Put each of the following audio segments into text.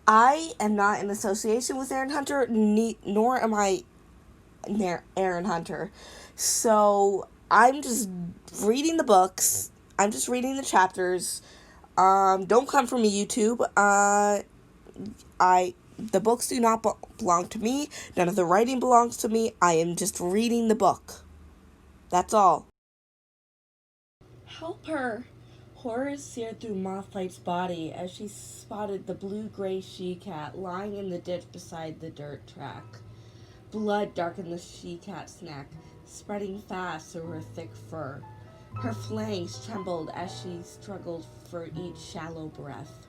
I am not in association with Aaron Hunter, nor am I near Aaron Hunter. So I'm just reading the books. I'm just reading the chapters. Don't come for me, YouTube. The books do not belong to me. None of the writing belongs to me. I am just reading the book. That's all. Help her! Horror seared through Mothlight's body as she spotted the blue-gray she-cat lying in the ditch beside the dirt track. Blood darkened the she-cat's neck, spreading fast through her thick fur. Her flanks trembled as she struggled for each shallow breath.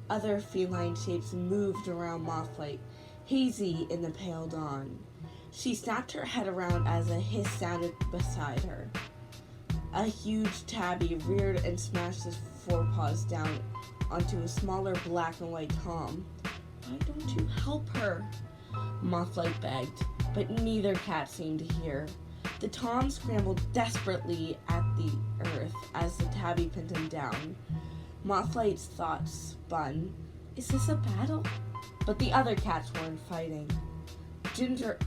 Other feline shapes moved around Mothlight, hazy in the pale dawn. She snapped her head around as a hiss sounded beside her. A huge tabby reared and smashed his forepaws down onto a smaller black and white tom. Why don't you help her? Mothlight begged, but neither cat seemed to hear. The tom scrambled desperately at the earth as the tabby pinned him down. Mothlight's thoughts spun. Is this a battle? But the other cats weren't fighting. Ginger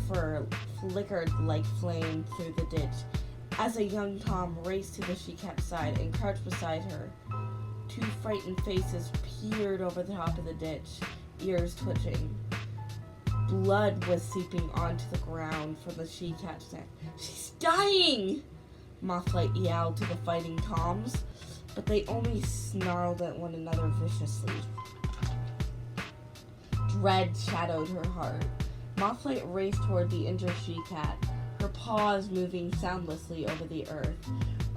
fur flickered like flame through the ditch as a young tom raced to the she-cat's side and crouched beside her. Two frightened faces peered over the top of the ditch, ears twitching. Blood was seeping onto the ground from the she-cat's neck. She's dying! Mothlight yelled to the fighting toms, but they only snarled at one another viciously. Dread shadowed her heart. Mothlight raced toward the injured she-cat, her paws moving soundlessly over the earth.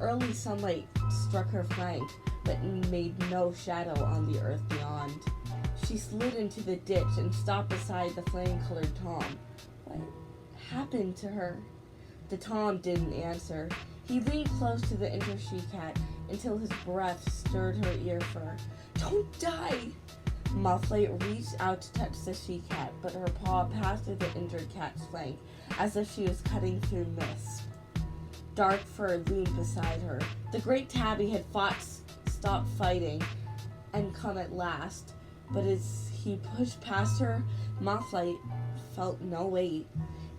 Early sunlight struck her flank, but made no shadow on the earth beyond. She slid into the ditch and stopped beside the flame-colored tom. What happened to her? The tom didn't answer. He leaned close to the injured she-cat until his breath stirred her ear fur. Don't die! Mothlight reached out to touch the she-cat, but her paw passed through the injured cat's flank, as if she was cutting through mist. Dark fur loomed beside her. The great tabby had stopped fighting and come at last, but as he pushed past her, Mothlight felt no weight.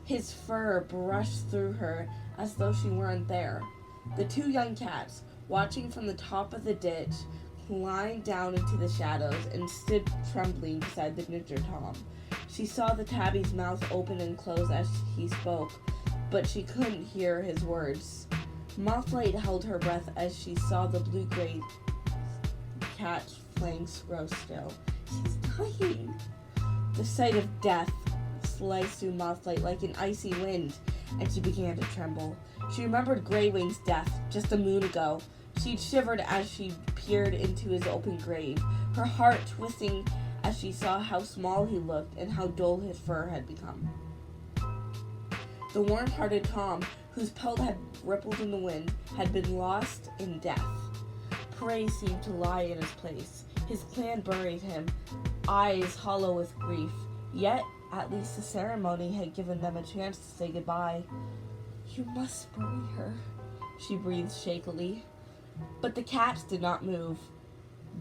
His fur brushed through her as though she weren't there. The two young cats, watching from the top of the ditch, climbed down into the shadows and stood trembling beside the ginger tom. She saw the tabby's mouth open and close as he spoke, but she couldn't hear his words. Mothlight held her breath as she saw the blue-gray cat's flanks grow still. She's dying. The sight of death sliced through Mothlight like an icy wind, and she began to tremble. She remembered Greywing's death just a moon ago. She shivered as she peered into his open grave, her heart twisting as she saw how small he looked and how dull his fur had become. The warm-hearted Tom, whose pelt had rippled in the wind, had been lost in death. Prey seemed to lie in his place. His clan buried him, eyes hollow with grief. Yet, at least the ceremony had given them a chance to say goodbye. You must bury her, she breathed shakily. But the cats did not move.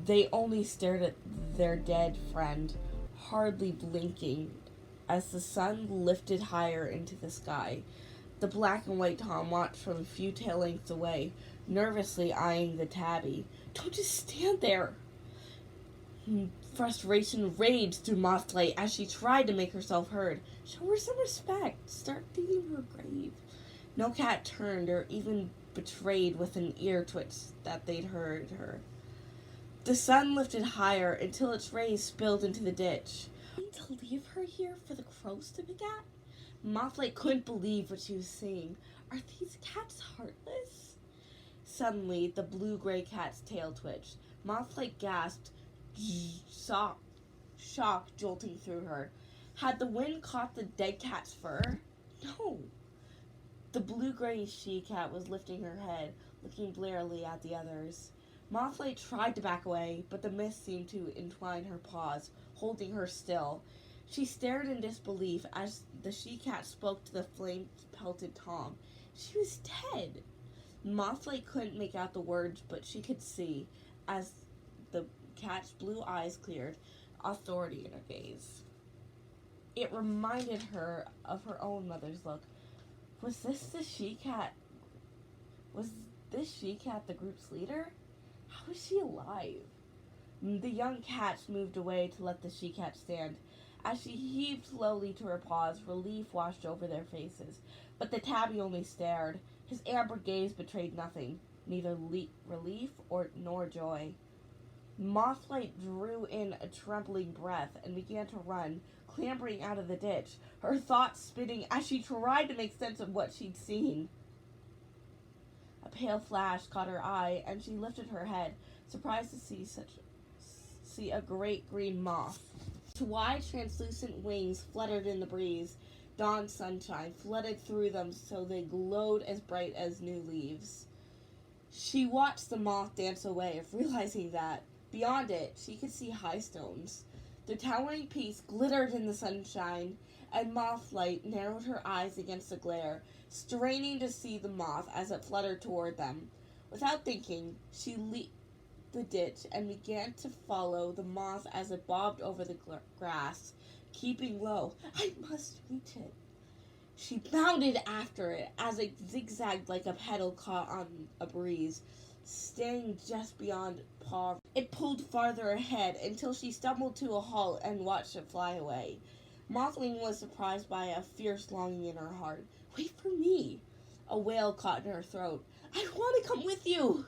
They only stared at their dead friend, hardly blinking, as the sun lifted higher into the sky. The black and white tom watched from a few tail lengths away, nervously eyeing the tabby. Don't just stand there! Frustration raged through Mothlight as she tried to make herself heard. Show her some respect. Start digging her grave. No cat turned or even betrayed with an ear twitch that they'd heard her. The sun lifted higher until its rays spilled into the ditch. To leave her here for the crows to pick at? Mothlight couldn't believe what she was seeing. Are these cats heartless? Suddenly, the blue-gray cat's tail twitched. Mothlight gasped, shock jolting through her. Had the wind caught the dead cat's fur? No. The blue-gray she-cat was lifting her head, looking blearily at the others. Mothlight tried to back away, but the mist seemed to entwine her paws, holding her still. She stared in disbelief as the she-cat spoke to the flame-pelted Tom. She was dead. Mothlight couldn't make out the words, but she could see, as the cat's blue eyes cleared. authority in her gaze. It reminded her of her own mother's look. Was this she-cat the group's leader? How is she alive? The young cats moved away to let the she-cat stand. As she heaved slowly to her paws, relief washed over their faces. But the tabby only stared. His amber gaze betrayed nothing, neither relief nor joy. Mothflight drew in a trembling breath and began to run, clambering out of the ditch, her thoughts spinning as she tried to make sense of what she'd seen. A pale flash caught her eye, and she lifted her head, surprised to see a great green moth. Its wide, translucent wings fluttered in the breeze. Dawn sunshine flooded through them so they glowed as bright as new leaves. She watched the moth dance away, realizing that, beyond it, she could see high stones. The towering peaks glittered in the sunshine, and Mothflight narrowed her eyes against the glare, straining to see the moth as it fluttered toward them. Without thinking, she leaped the ditch and began to follow the moth as it bobbed over the grass, keeping low. I must reach it. She bounded after it as it zigzagged like a petal caught on a breeze, staying just beyond paw. It pulled farther ahead until she stumbled to a halt and watched it fly away. Mothling was surprised by a fierce longing in her heart. Wait for me! A wail caught in her throat. I want to come with you!